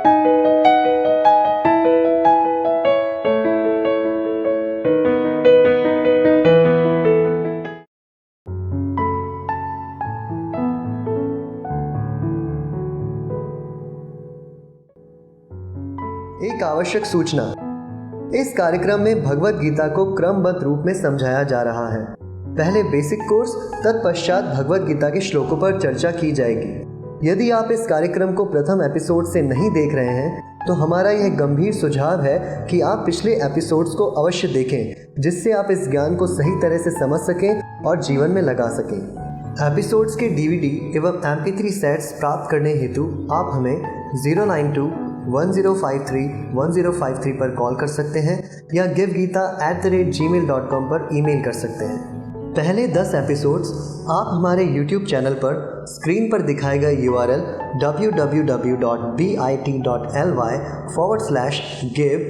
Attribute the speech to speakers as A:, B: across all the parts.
A: एक आवश्यक सूचना। इस कार्यक्रम में भगवत गीता को क्रमबद्ध रूप में समझाया जा रहा है। पहले बेसिक कोर्स, तत्पश्चात भगवत गीता के श्लोकों पर चर्चा की जाएगी। यदि आप इस कार्यक्रम को प्रथम एपिसोड से नहीं देख रहे हैं तो हमारा यह गंभीर सुझाव है कि आप पिछले एपिसोड्स को अवश्य देखें, जिससे आप इस ज्ञान को सही तरह से समझ सकें और जीवन में लगा सकें। एपिसोड्स के DVD एवं MP3 सेट्स प्राप्त करने हेतु आप हमें 092-1053-1053 पर कॉल कर सकते हैं या givegita@gmail.com पर ईमेल कर सकते हैं। पहले 10 एपिसोड्स आप हमारे YouTube चैनल पर स्क्रीन पर दिखाए गए URL www.bit.ly/give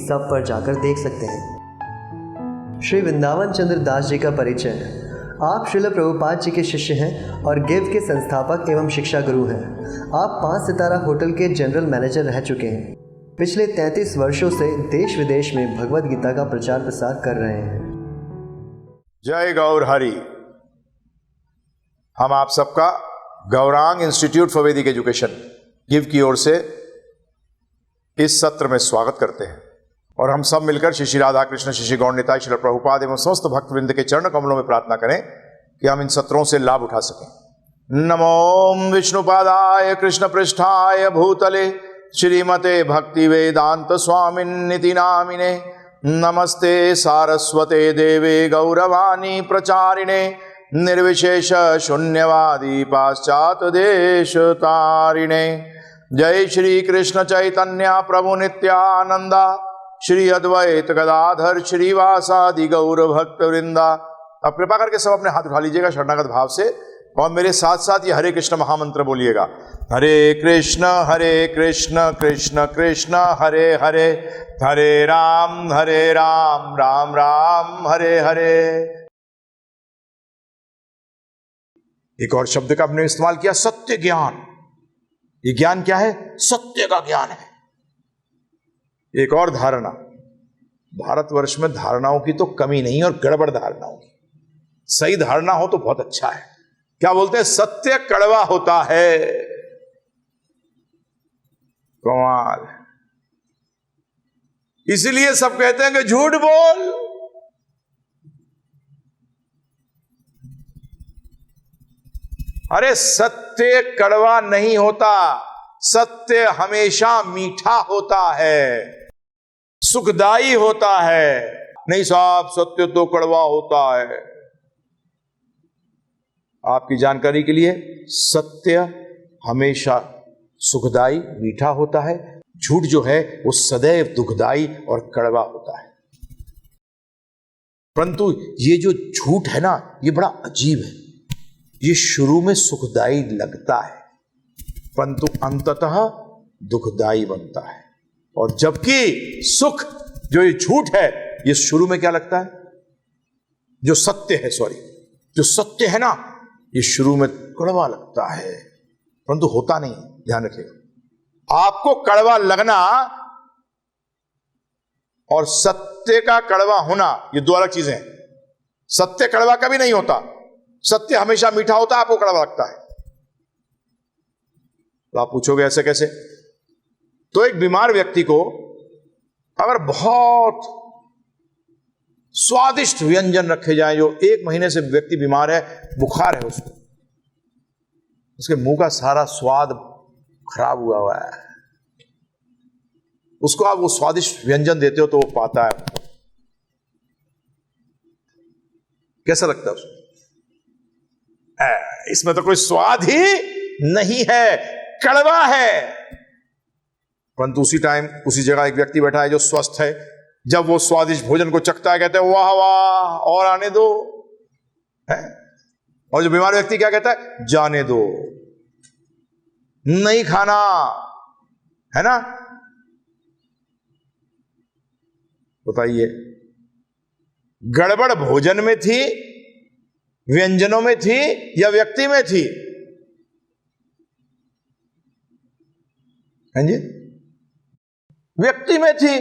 A: सब पर जाकर देख सकते हैं। श्री वृंदावन चंद्र दास जी का परिचय। आप श्रील प्रभुपाद जी के शिष्य हैं और गिव के संस्थापक एवं शिक्षा गुरु हैं। आप 5 सितारा होटल के जनरल मैनेजर रह चुके हैं। पिछले 33 वर्षों से देश विदेश में भगवत गीता का प्रचार प्रसार कर रहे हैं।
B: जय गौर हरि। हम आप सबका गौरांग इंस्टीट्यूट फॉर वैदिक एजुकेशन गिव की ओर से इस सत्र में स्वागत करते हैं और हम सब मिलकर श्री राधा कृष्ण, श्री गौर निताई, श्रील प्रभुपाद एवं समस्त भक्तवृंद के चरण कमलों में प्रार्थना करें कि हम इन सत्रों से लाभ उठा सकें। नमो विष्णुपादाय कृष्ण पृष्ठाय भूतले श्रीमते भक्ति वेदांत स्वामिन्निति नामिने। नमस्ते सारस्वते देवे गौरवाणी प्रचारिणे निर्विशेष शून्यवादी पाश्चात देश तारिणे। जय श्री कृष्ण चैतन्य प्रभु नित्यानंदा श्री अद्वैत गदाधर श्रीवासादि गौर भक्त वृंदा। अब कृपा करके सब अपने हाथ उठा लीजिएगा शरणागत भाव से और मेरे साथ साथ ये हरे कृष्ण महामंत्र बोलिएगा। हरे कृष्ण कृष्ण कृष्ण हरे हरे, हरे राम राम राम हरे हरे। एक और शब्द का आपने इस्तेमाल किया, सत्य ज्ञान। ये ज्ञान क्या है? सत्य का ज्ञान है। एक और धारणा, भारतवर्ष में धारणाओं की तो कमी नहीं और गड़बड़ धारणाओं की। सही धारणा हो तो बहुत अच्छा है। क्या बोलते हैं? सत्य कड़वा होता है। कमाल। इसलिए सब कहते हैं कि झूठ बोल। अरे सत्य कड़वा नहीं होता, सत्य हमेशा मीठा होता है, सुखदाई होता है। नहीं साहब, सत्य तो कड़वा होता है। आपकी जानकारी के लिए, सत्य हमेशा सुखदाई मीठा होता है, झूठ जो है वो सदैव दुखदाई और कड़वा होता है। परंतु ये जो झूठ है ना, ये बड़ा अजीब है। ये शुरू में सुखदाई लगता है परंतु अंततः दुखदाई बनता है। और जबकि सुख जो ये झूठ है, ये शुरू में क्या लगता है? जो सत्य है, जो सत्य है ना, ये शुरू में कड़वा लगता है परंतु होता नहीं। ध्यान रखिएगा, आपको कड़वा लगना और सत्य का कड़वा होना ये दो अलग चीजें हैं। सत्य कड़वा कभी नहीं होता, सत्य हमेशा मीठा होता है, आपको कड़वा लगता है। तो आप पूछोगे ऐसे कैसे? तो एक बीमार व्यक्ति को अगर बहुत स्वादिष्ट व्यंजन रखे जाएं, जो 1 महीने से व्यक्ति बीमार है, बुखार है उसको, उसके मुंह का सारा स्वाद खराब हुआ है, उसको आप वो स्वादिष्ट व्यंजन देते हो तो वो पाता है। कैसा लगता है उसको? इसमें तो कोई स्वाद ही नहीं है, कड़वा है। परंतु उसी टाइम उसी जगह एक व्यक्ति बैठा है जो स्वस्थ है, जब वो स्वादिष्ट भोजन को चखता है कहते हैं वाह वाह और आने दो है? और जो बीमार व्यक्ति क्या कहता है? जाने दो, नहीं खाना, है ना? बताइए, गड़बड़ भोजन में थी, व्यंजनों में थी या व्यक्ति में थी? हैं जी, व्यक्ति में थी।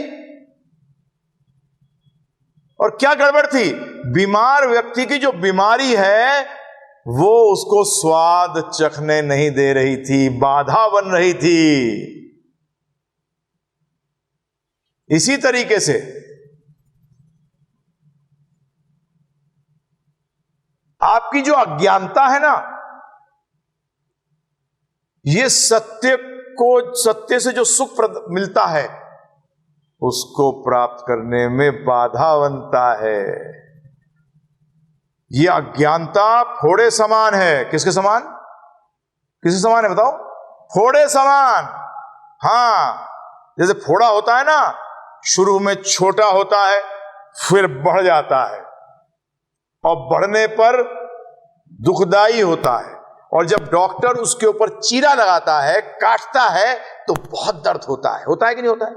B: और क्या गड़बड़ थी? बीमार व्यक्ति की जो बीमारी है वो उसको स्वाद चखने नहीं दे रही थी, बाधा बन रही थी। इसी तरीके से आपकी जो अज्ञानता है ना, ये सत्य से जो सुख मिलता है उसको प्राप्त करने में बाधा बनता है। ये अज्ञानता फोड़े समान है। किसके समान? किसके समान है बताओ? फोड़े समान। हां, जैसे फोड़ा होता है ना, शुरू में छोटा होता है, फिर बढ़ जाता है, और बढ़ने पर दुखदाई होता है, और जब डॉक्टर उसके ऊपर चीरा लगाता है, काटता है, तो बहुत दर्द होता है कि नहीं होता है?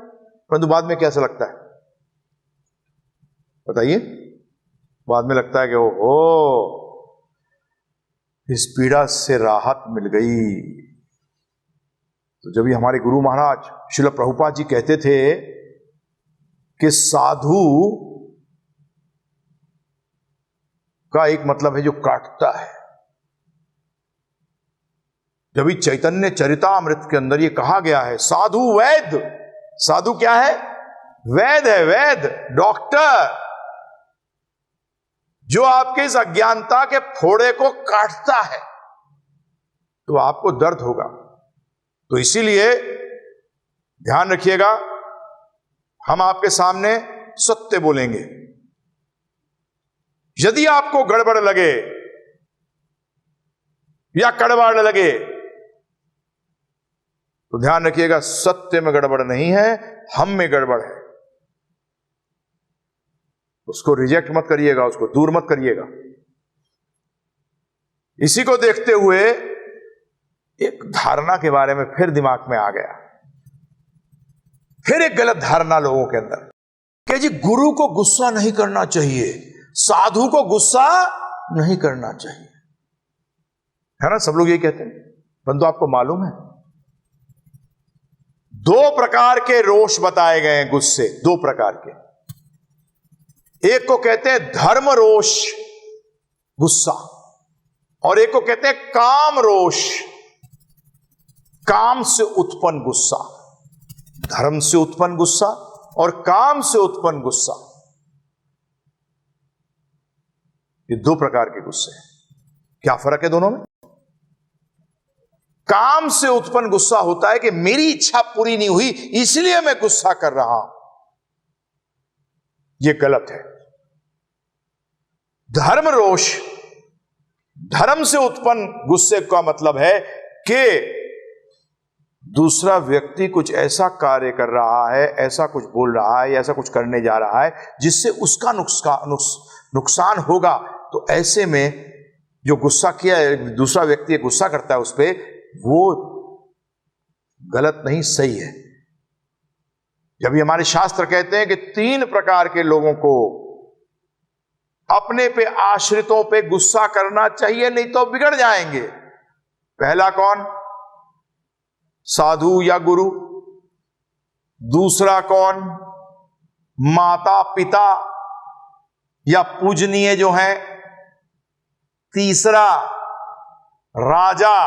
B: परंतु बाद में कैसा लगता है बताइए? बाद में लगता है कि ओहो, इस पीड़ा से राहत मिल गई। तो जब ये हमारे गुरु महाराज श्रील प्रभुपाद जी कहते थे कि साधु का एक मतलब है जो काटता है, जब चैतन्य चरितामृत के अंदर ये कहा गया है साधु वैद्य। साधु क्या है? वैद्य है, वैद्य, डॉक्टर, जो आपके इस अज्ञानता के फोड़े को काटता है, तो आपको दर्द होगा। तो इसीलिए ध्यान रखिएगा, हम आपके सामने सत्य बोलेंगे। यदि आपको गड़बड़ लगे या कड़वाड़ लगे तो ध्यान रखिएगा, सत्य में गड़बड़ नहीं है, हम में गड़बड़ है। उसको रिजेक्ट मत करिएगा, उसको दूर मत करिएगा। इसी को देखते हुए एक धारणा के बारे में फिर दिमाग में आ गया, फिर एक गलत धारणा लोगों के अंदर कि जी गुरु को गुस्सा नहीं करना चाहिए, साधु को गुस्सा नहीं करना चाहिए, है ना? सब लोग यही कहते हैं। परंतु आपको मालूम है, दो प्रकार के रोष बताए गए हैं, गुस्से दो प्रकार के। एक को कहते हैं धर्म रोष गुस्सा, और एक को कहते हैं काम रोष, काम से उत्पन्न गुस्सा। धर्म से उत्पन्न गुस्सा और काम से उत्पन्न गुस्सा, ये दो प्रकार के गुस्से हैं। क्या फर्क है दोनों में? काम से उत्पन्न गुस्सा होता है कि मेरी इच्छा पूरी नहीं हुई इसलिए मैं गुस्सा कर रहा हूं, यह गलत है। धर्म रोष, धर्म से उत्पन्न गुस्से का मतलब है कि दूसरा व्यक्ति कुछ ऐसा कार्य कर रहा है, ऐसा कुछ बोल रहा है या ऐसा कुछ करने जा रहा है जिससे उसका नुकसान होगा। तो ऐसे में जो गुस्सा किया है, दूसरा व्यक्ति गुस्सा करता है उस पर, वो गलत नहीं, सही है। जब भी हमारे शास्त्र कहते हैं कि तीन प्रकार के लोगों को अपने पे आश्रितों पे गुस्सा करना चाहिए, नहीं तो बिगड़ जाएंगे। पहला कौन? साधु या गुरु। दूसरा कौन? माता पिता या पूजनीय जो हैं। तीसरा राजा।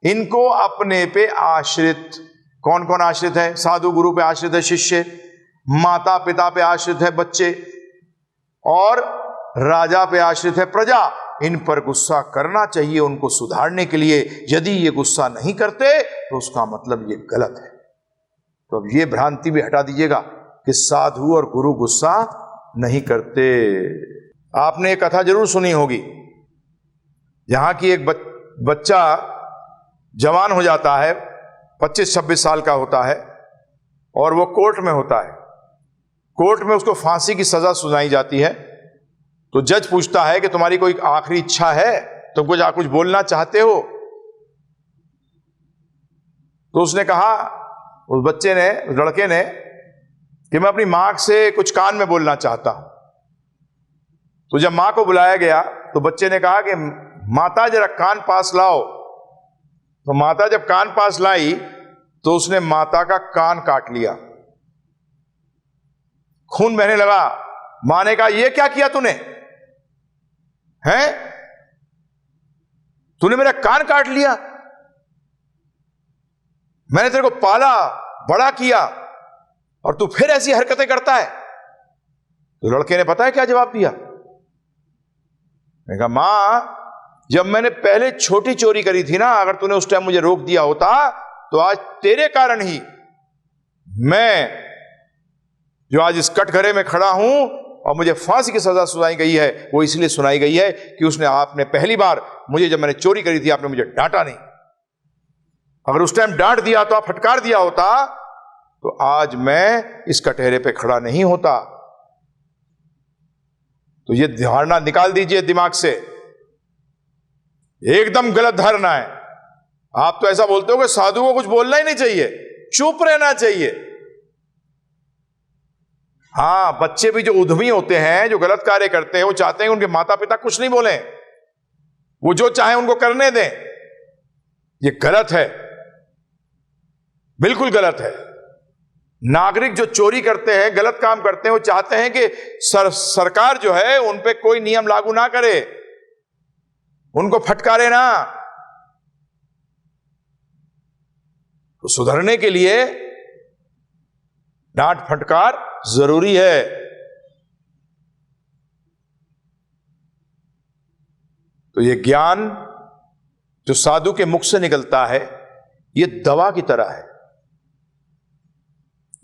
B: इनको अपने पे आश्रित, कौन कौन आश्रित है? साधु गुरु पे आश्रित है शिष्य, माता पिता पे आश्रित है बच्चे, और राजा पे आश्रित है प्रजा। इन पर गुस्सा करना चाहिए उनको सुधारने के लिए। यदि ये गुस्सा नहीं करते तो उसका मतलब ये गलत है। तो अब ये भ्रांति भी हटा दीजिएगा कि साधु और गुरु गुस्सा नहीं करते। आपने एक कथा जरूर सुनी होगी, जहां की एक बच्चा जवान हो जाता है, 25-26 साल का होता है, और वो कोर्ट में होता है। कोर्ट में उसको फांसी की सजा सुनाई जाती है। तो जज पूछता है कि तुम्हारी कोई आखिरी इच्छा है, तुम कुछ बोलना चाहते हो? तो उसने कहा, उस बच्चे ने, उस लड़के ने, कि मैं अपनी मां से कुछ कान में बोलना चाहता हूं। तो जब मां को बुलाया गया तो बच्चे ने कहा कि माता जरा कान पास लाओ। तो माता जब कान पास लाई तो उसने माता का कान काट लिया, खून बहने लगा। मां ने कहा, ये क्या किया तूने? हैं? तूने मेरा कान काट लिया, मैंने तेरे को पाला बड़ा किया और तू फिर ऐसी हरकतें करता है। तो लड़के ने पता है क्या जवाब दिया? मैंने कहा, मां, जब मैंने पहले छोटी चोरी करी थी ना, अगर तूने उस टाइम मुझे रोक दिया होता तो आज तेरे कारण ही मैं जो आज इस कटघरे में खड़ा हूं और मुझे फांसी की सजा सुनाई गई है, वो इसलिए सुनाई गई है कि आपने पहली बार मुझे, जब मैंने चोरी करी थी, आपने मुझे डांटा नहीं। अगर उस टाइम डांट दिया तो, आप फटकार दिया होता, तो आज मैं इस कटहरे पे खड़ा नहीं होता। तो ये धारणा निकाल दीजिए दिमाग से, एकदम गलत धारणा है। आप तो ऐसा बोलते हो कि साधु को कुछ बोलना ही नहीं चाहिए, चुप रहना चाहिए। हां, बच्चे भी जो उद्यमी होते हैं, जो गलत कार्य करते हैं, वो चाहते हैं उनके माता पिता कुछ नहीं बोलें, वो जो चाहे उनको करने दें। ये गलत है, बिल्कुल गलत है। नागरिक जो चोरी करते हैं, गलत काम करते हैं, वो चाहते हैं कि सरकार जो है उन पे कोई नियम लागू ना करे, उनको फटकारे ना। तो सुधरने के लिए डांट फटकार जरूरी है। तो ये ज्ञान जो साधु के मुख से निकलता है, ये दवा की तरह है।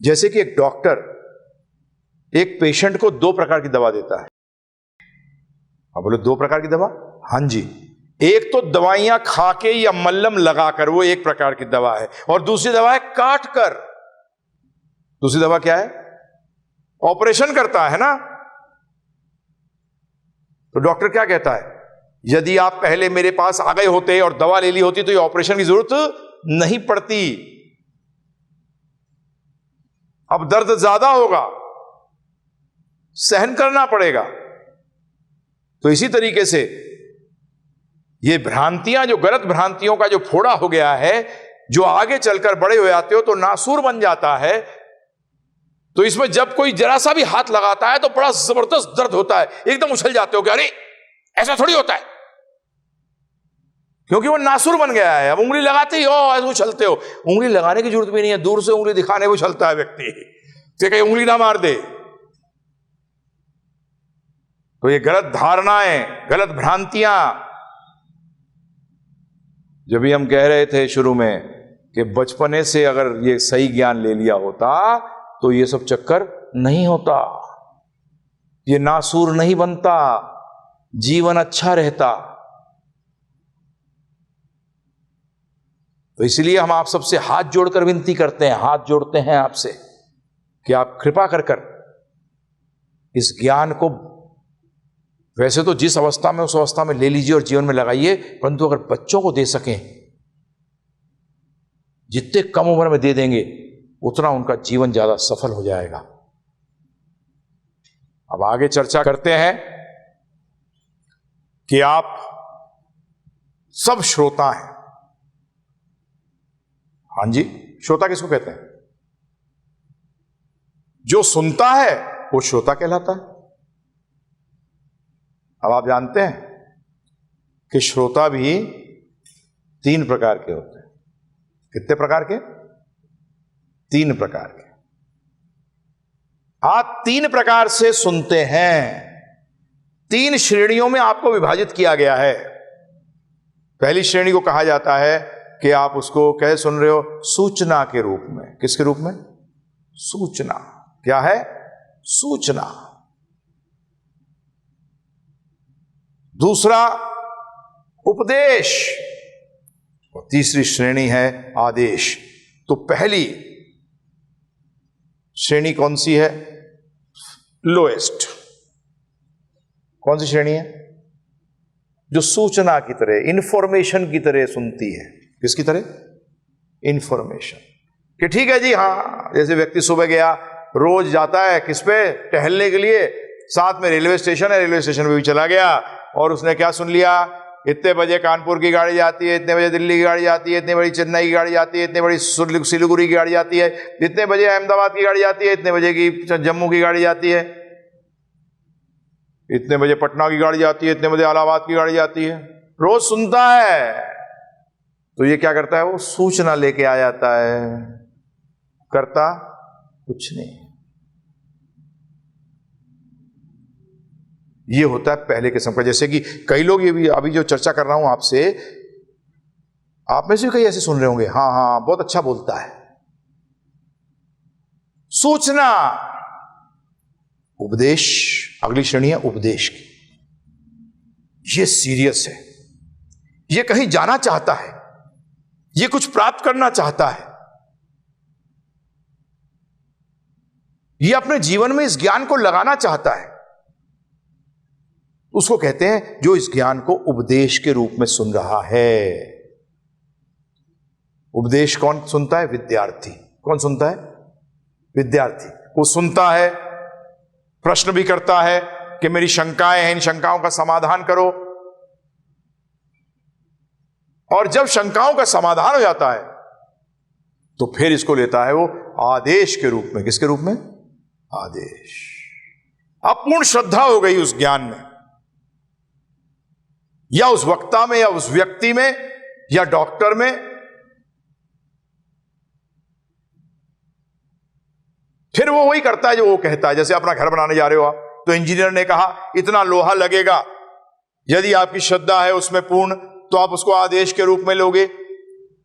B: जैसे कि एक डॉक्टर एक पेशेंट को 2 प्रकार की दवा देता है। आप बोले 2 प्रकार की दवा? हां जी, एक तो दवाइयां खा के या मल्लम लगाकर, वो एक प्रकार की दवा है, और दूसरी दवा है काट कर। दूसरी दवा क्या है? ऑपरेशन करता है ना। तो डॉक्टर क्या कहता है, यदि आप पहले मेरे पास आ गए होते और दवा ले ली होती तो ये ऑपरेशन की जरूरत नहीं पड़ती। अब दर्द ज्यादा होगा, सहन करना पड़ेगा। तो इसी तरीके से ये भ्रांतियां, जो गलत भ्रांतियों का जो फोड़ा हो गया है, जो आगे चलकर बड़े हो जाते हो तो नासूर बन जाता है। तो इसमें जब कोई जरा सा भी हाथ लगाता है तो बड़ा जबरदस्त दर्द होता है, एकदम उछल जाते हो कि अरे ऐसा थोड़ी होता है, क्योंकि वो नासूर बन गया है। अब उंगली लगाते ही ऐसे उछलते हो। उंगली लगाने की जरूरत भी नहीं है, दूर से उंगली दिखाने को उछलता है व्यक्ति, तो कहीं उंगली ना मार दे। तो ये गलत धारणाएं, गलत भ्रांतियां, जब भी हम कह रहे थे शुरू में कि बचपने से अगर ये सही ज्ञान ले लिया होता तो ये सब चक्कर नहीं होता, ये नासूर नहीं बनता, जीवन अच्छा रहता। तो इसलिए हम आप सबसे हाथ जोड़कर विनती करते हैं, हाथ जोड़ते हैं आपसे कि आप कृपा कर कर इस ज्ञान को, वैसे तो जिस अवस्था में उस अवस्था में ले लीजिए और जीवन में लगाइए, परंतु अगर बच्चों को दे सकें, जितने कम उम्र में दे देंगे उतना उनका जीवन ज्यादा सफल हो जाएगा। अब आगे चर्चा करते हैं कि आप सब श्रोता हैं। हां जी, श्रोता किसको कहते हैं? जो सुनता है वो श्रोता कहलाता है। अब आप जानते हैं कि श्रोता भी 3 प्रकार के होते हैं। कितने प्रकार के? 3 प्रकार के। आप 3 प्रकार से सुनते हैं। 3 श्रेणियों में आपको विभाजित किया गया है। पहली श्रेणी को कहा जाता है कि आप उसको कैसे सुन रहे हो? सूचना के रूप में। किसके रूप में? सूचना। क्या है? सूचना। दूसरा उपदेश, और तीसरी श्रेणी है आदेश। तो पहली श्रेणी कौन सी है? लोएस्ट। कौन सी श्रेणी है? जो सूचना की तरह, इंफॉर्मेशन की तरह सुनती है। किसकी तरह? इंफॉर्मेशन। कि ठीक है जी, हाँ, जैसे व्यक्ति सुबह गया, रोज जाता है किस पे? टहलने के लिए, साथ में रेलवे स्टेशन है, रेलवे स्टेशन पे भी चला गया और उसने क्या सुन लिया इतने बजे कानपुर की गाड़ी जाती है, इतने बजे दिल्ली की गाड़ी जाती है, इतने बड़ी चेन्नई की गाड़ी जाती है, इतने बड़ी सिलीगुड़ी की गाड़ी जाती है, इतने बजे अहमदाबाद की गाड़ी जाती है, इतने बजे की जम्मू की गाड़ी जाती है, इतने बजे पटना की गाड़ी जाती है, इतने बजे इलाहाबाद की गाड़ी जाती है। रोज सुनता है। तो ये क्या करता है? वो सूचना लेके आ जाता है, करता कुछ नहीं। ये होता है पहले किस्म का। जैसे कि कई लोग, ये भी अभी जो चर्चा कर रहा हूं आपसे, आप में से कई ऐसे सुन रहे होंगे, हाँ हाँ बहुत अच्छा बोलता है। सूचना, उपदेश, अगली श्रेणी है उपदेश की। ये सीरियस है, ये कहीं जाना चाहता है, ये कुछ प्राप्त करना चाहता है, ये अपने जीवन में इस ज्ञान को लगाना चाहता है। उसको कहते हैं जो इस ज्ञान को उपदेश के रूप में सुन रहा है। उपदेश कौन सुनता है? विद्यार्थी। कौन सुनता है? विद्यार्थी। वो सुनता है, प्रश्न भी करता है कि मेरी शंकाएं हैं, इन शंकाओं का समाधान करो। और जब शंकाओं का समाधान हो जाता है तो फिर इसको लेता है वो आदेश के रूप में। किसके रूप में? आदेश। अपूर्ण श्रद्धा हो गई उस ज्ञान में, या उस वक्ता में, या उस व्यक्ति में, या डॉक्टर में। फिर वो वही करता है जो वो कहता है। जैसे अपना घर बनाने जा रहे हो आप, तो इंजीनियर ने कहा इतना लोहा लगेगा, यदि आपकी श्रद्धा है उसमें पूर्ण, तो आप उसको आदेश के रूप में लोगे।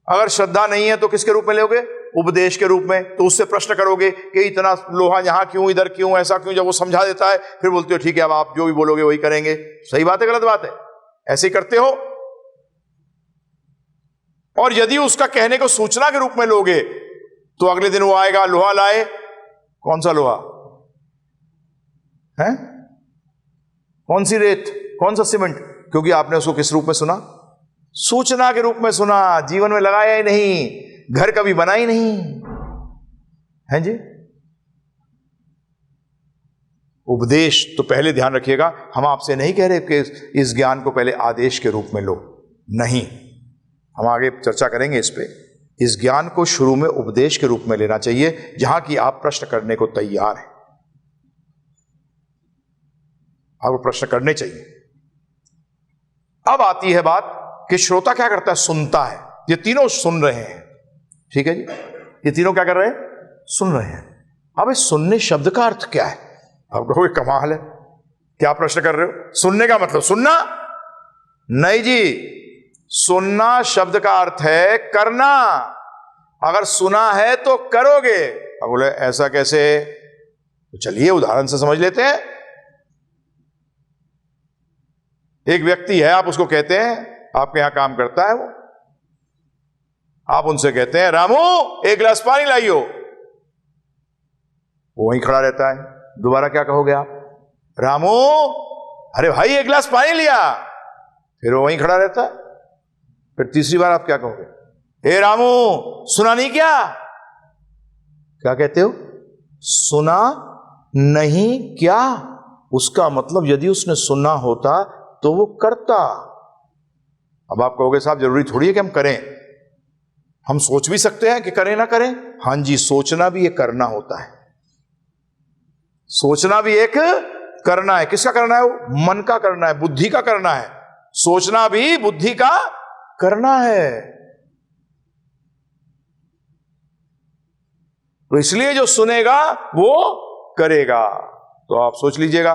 B: अगर श्रद्धा नहीं है तो किसके रूप में लोगे? उपदेश के रूप में। तो उससे प्रश्न करोगे कि इतना लोहा यहां क्यों, इधर क्यों, ऐसा क्यों। जब वो समझा देता है फिर बोलते हो ठीक है, अब आप जो भी बोलोगे वही करेंगे। सही बात है, गलत बात है? ऐसे ही करते हो। और यदि उसका कहने को सूचना के रूप में लोगे तो अगले दिन वो आएगा, लोहा लाए। कौन सा लोहा है? कौन सी रेत, कौन सा सीमेंट? क्योंकि आपने उसको किस रूप में सुना? सूचना के रूप में सुना। जीवन में लगाया ही नहीं, घर कभी बना ही नहीं है जी। उपदेश तो पहले ध्यान रखिएगा, हम आपसे नहीं कह रहे कि इस ज्ञान को पहले आदेश के रूप में लो, नहीं। हम आगे चर्चा करेंगे इस पे। इस ज्ञान को शुरू में उपदेश के रूप में लेना चाहिए, जहां कि आप प्रश्न करने को तैयार हैं। आपको प्रश्न करने चाहिए। अब आती है बात कि श्रोता क्या करता है? सुनता है। ये तीनों सुन रहे हैं, ठीक है जी। ये तीनों क्या कर रहे हैं? सुन रहे हैं। अब इस सुनने शब्द का अर्थ क्या है? आप कहोगे कमाल है, क्या प्रश्न कर रहे हो? सुनने का मतलब सुनना नहीं जी। सुनना शब्द का अर्थ है करना। अगर सुना है तो करोगे। अब बोले ऐसा कैसे? तो चलिए उदाहरण से समझ लेते हैं। एक व्यक्ति है, आप उसको कहते हैं, आपके यहां काम करता है वो, आप उनसे कहते हैं रामू एक गिलास पानी लाइयो। वो वहीं खड़ा रहता है। दोबारा क्या कहोगे आप? रामू अरे भाई एक गिलास पानी लिया। फिर वो वहीं खड़ा रहता है। फिर तीसरी बार आप क्या कहोगे? ए रामू सुना नहीं क्या? क्या कहते हो? सुना नहीं क्या? उसका मतलब यदि उसने सुना होता तो वो करता। अब आप कहोगे साहब जरूरी थोड़ी है कि हम करें, हम सोच भी सकते हैं कि करें ना करें। हां जी, सोचना भी एक करना होता है। सोचना भी एक करना है। किसका करना है? वो मन का करना है, बुद्धि का करना है। सोचना भी बुद्धि का करना है। तो इसलिए जो सुनेगा वो करेगा। तो आप सोच लीजिएगा,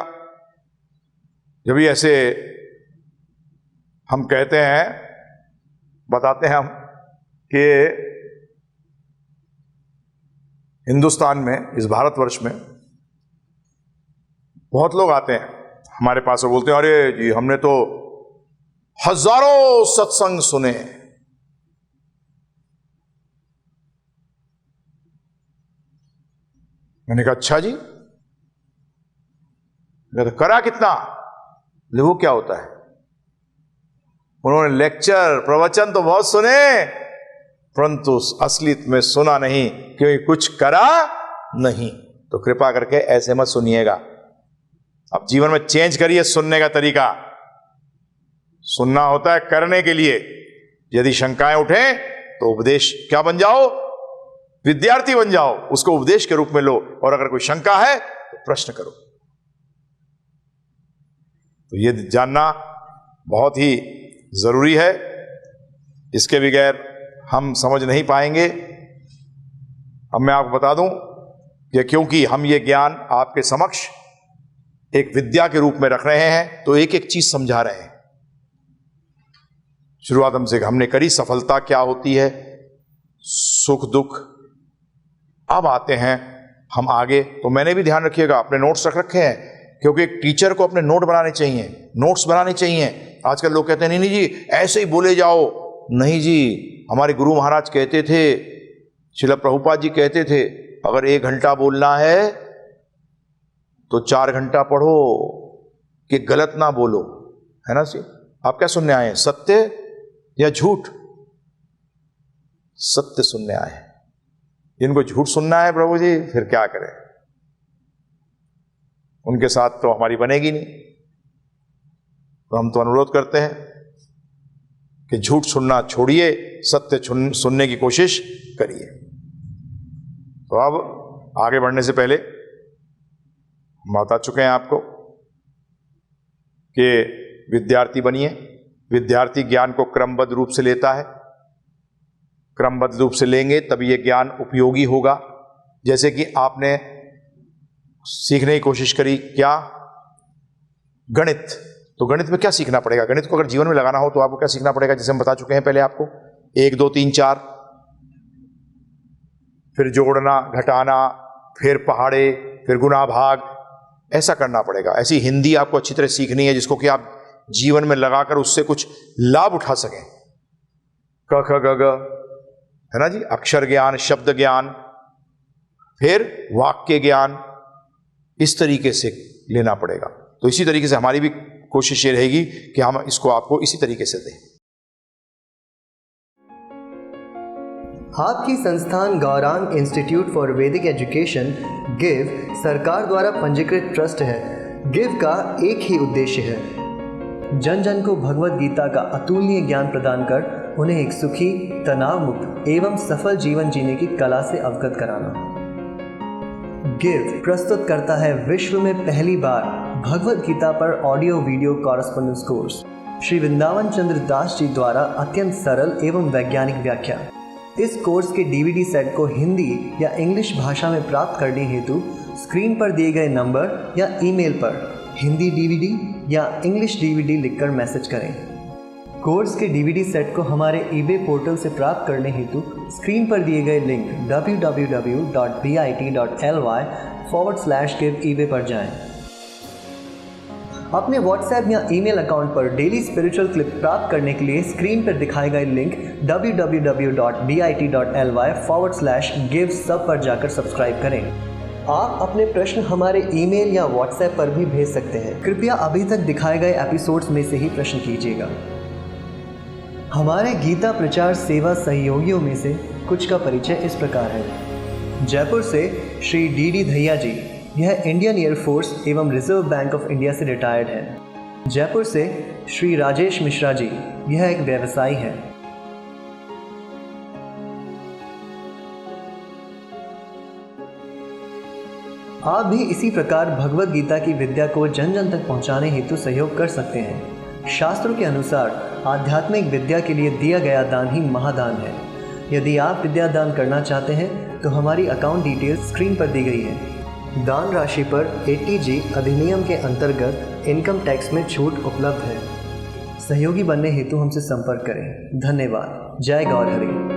B: जब भी ऐसे हम कहते हैं, बताते हैं हम कि हिंदुस्तान में, इस भारतवर्ष में बहुत लोग आते हैं हमारे पास और बोलते हैं अरे जी हमने तो हजारों सत्संग सुने। मैंने कहा अच्छा जी, तो करा कितना? वो क्या होता है? उन्होंने लेक्चर प्रवचन तो बहुत सुने, परंतु असलियत में सुना नहीं, क्योंकि कुछ करा नहीं। तो कृपा करके ऐसे मत सुनिएगा। अब जीवन में चेंज करिए सुनने का तरीका। सुनना होता है करने के लिए। यदि शंकाएं उठे तो उपदेश क्या बन जाओ, विद्यार्थी बन जाओ, उसको उपदेश के रूप में लो, और अगर कोई शंका है तो प्रश्न करो। तो ये जानना बहुत ही जरूरी है, इसके बगैर हम समझ नहीं पाएंगे। अब मैं आपको बता दूं कि क्योंकि हम ये ज्ञान आपके समक्ष एक विद्या के रूप में रख रहे हैं, तो एक एक चीज समझा रहे हैं। शुरुआत हमने करी, सफलता क्या होती है, सुख दुख। अब आते हैं हम आगे। तो मैंने भी ध्यान रखिएगा, अपने नोट्स रख रखे हैं, क्योंकि एक टीचर को अपने नोट बनाने चाहिए, नोट्स बनाने चाहिए। आजकल लोग कहते हैं नहीं जी ऐसे ही बोले जाओ। नहीं जी, हमारे गुरु महाराज कहते थे, श्रील प्रभुपाद जी कहते थे, अगर 1 घंटा बोलना है तो 4 घंटा पढ़ो, कि गलत ना बोलो, है ना जी। आप क्या सुनने आए हैं, सत्य या झूठ? सत्य सुनने आए हैं। जिनको झूठ सुनना है प्रभु जी, फिर क्या करें, उनके साथ तो हमारी बनेगी नहीं। तो हम तो अनुरोध करते हैं कि झूठ सुनना छोड़िए, सत्य सुनने की कोशिश करिए। तो अब आगे बढ़ने से पहले हम बता चुके हैं आपको कि विद्यार्थी बनिए। विद्यार्थी ज्ञान को क्रमबद्ध रूप से लेता है, क्रमबद्ध रूप से लेंगे तभी यह ज्ञान उपयोगी होगा। जैसे कि आपने सीखने की कोशिश करी क्या, गणित, तो गणित में क्या सीखना पड़ेगा? गणित को अगर जीवन में लगाना हो तो आपको क्या सीखना पड़ेगा? जैसे हम बता चुके हैं पहले आपको, 1 2 3 4, फिर जोड़ना घटाना, फिर पहाड़े, फिर गुना भाग, ऐसा करना पड़ेगा। ऐसी हिंदी आपको अच्छी तरह सीखनी है जिसको कि आप जीवन में लगाकर उससे कुछ लाभ उठा सकें। क ख ग घ, है ना जी, अक्षर ज्ञान, शब्द ज्ञान, फिर वाक्य ज्ञान, इस तरीके से लेना पड़ेगा। तो इसी तरीके से हमारी भी कोशिश ये रहेगी कि हम इसको आपको इसी तरीके से दें।
A: आपकी संस्थान गौरांग इंस्टीट्यूट फॉर वैदिक एजुकेशन गिव सरकार द्वारा पंजीकृत ट्रस्ट है। गिव का एक ही उद्देश्य है, जन जन को भगवत गीता का अतुलनीय ज्ञान प्रदान कर उन्हें एक सुखी, तनाव मुक्त एवं सफल जीवन जीने की कला से अवगत कराना। गिव प्रस्तुत करता है विश्व में पहली बार भगवत गीता पर audio video correspondence course. Shri Vrindavan Chandra Das ji द्वारा अत्यंत सरल एवं वैज्ञानिक व्याख्या। इस कोर्स के डीवीडी सेट को हिंदी या इंग्लिश भाषा में प्राप्त करने हेतु स्क्रीन पर दिए गए नंबर या ईमेल पर हिंदी डीवीडी या इंग्लिश डीवीडी लिखकर मैसेज करें। कोर्स के डीवीडी सेट को हमारे ईबे पोर्टल से प्राप्त करने हेतु स्क्रीन पर दिए गए लिंक www.bit.ly/give पर जाएं। अपने व्हाट्सएप या ईमेल अकाउंट पर डेली स्पिरिचुअल क्लिप प्राप्त करने के लिए स्क्रीन पर दिखाए गए लिंक www.bit.ly/give सब पर जाकर सब्सक्राइब करें। आप अपने प्रश्न हमारे ईमेल या व्हाट्सएप पर भी भेज सकते हैं। कृपया अभी तक दिखाए गए एपिसोड्स में से ही प्रश्न कीजिएगा। हमारे गीता प्रचार सेवा सहयोगियों में से कुछ का परिचय इस प्रकार है। जयपुर से श्री डी धैया जी, यह इंडियन एयरफोर्स एवं रिजर्व बैंक ऑफ इंडिया से रिटायर्ड है। जयपुर से श्री राजेश मिश्रा जी, यह एक व्यवसायी है। आप भी इसी प्रकार भगवत गीता की विद्या को जन जन तक पहुंचाने हेतु सहयोग कर सकते हैं। शास्त्रों के अनुसार आध्यात्मिक विद्या के लिए दिया गया दान ही महादान है। यदि आप विद्या दान करना चाहते हैं तो हमारी अकाउंट डिटेल्स स्क्रीन पर दी गई है। दान राशि पर 80G अधिनियम के अंतर्गत इनकम टैक्स में छूट उपलब्ध है। सहयोगी बनने हेतु हमसे संपर्क करें। धन्यवाद। जय गौर हरि।